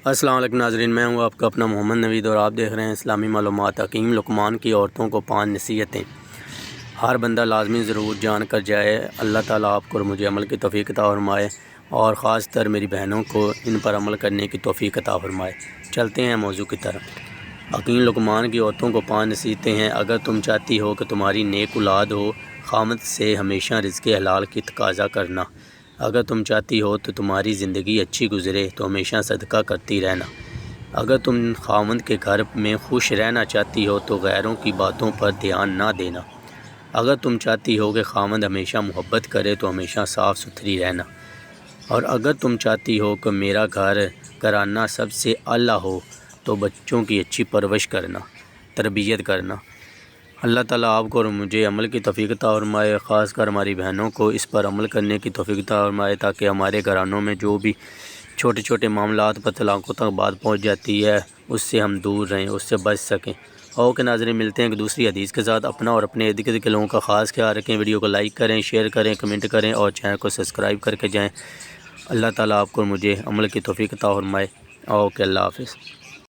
السلام علیکم ناظرین، میں ہوں آپ کا اپنا محمد نوید اور آپ دیکھ رہے ہیں اسلامی معلومات۔ حکیم لقمان کی عورتوں کو 5 نصیحتیں ہر بندہ لازمی ضرور جان کر جائے۔ اللہ تعالیٰ آپ کو اور مجھے عمل کی توفیق عطا فرمائے اور خاص طر میری بہنوں کو ان پر عمل کرنے کی توفیق عطا فرمائے۔ چلتے ہیں موضوع کی طرف۔ حکیم لقمان کی عورتوں کو 5 نصیحتیں ہیں۔ اگر تم چاہتی ہو کہ تمہاری نیک اولاد ہو، خامد سے ہمیشہ رزق حلال کی تقاضا کرنا۔ اگر تم چاہتی ہو تو تمہاری زندگی اچھی گزرے تو ہمیشہ صدقہ کرتی رہنا۔ اگر تم خامد کے گھر میں خوش رہنا چاہتی ہو تو غیروں کی باتوں پر دھیان نہ دینا۔ اگر تم چاہتی ہو کہ خامد ہمیشہ محبت کرے تو ہمیشہ صاف ستھری رہنا۔ اور اگر تم چاہتی ہو کہ میرا گھرانہ سب سے اعلیٰ ہو تو بچوں کی اچھی پرورش کرنا، تربیت کرنا۔ اللہ تعالیٰ آپ کو اور مجھے عمل کی توفیق عطا فرمائے، خاص کر ہماری بہنوں کو اس پر عمل کرنے کی توفیق عطا فرمائے تاکہ ہمارے گھرانوں میں جو بھی چھوٹے چھوٹے معاملات پر طلاقوں تک بات پہنچ جاتی ہے اس سے ہم دور رہیں، اس سے بچ سکیں۔ اوکے ناظرین، ملتے ہیں ایک دوسری حدیث کے ساتھ۔ اپنا اور اپنے ارد گرد کے لوگوں کا خاص خیال رکھیں۔ ویڈیو کو لائک کریں، شیئر کریں، کمنٹ کریں اور چینل کو سبسکرائب کر کے جائیں۔ اللہ تعالیٰ آپ کو اور مجھے عمل کی توفیق عطا فرمائے۔ اوکے، اللہ حافظ۔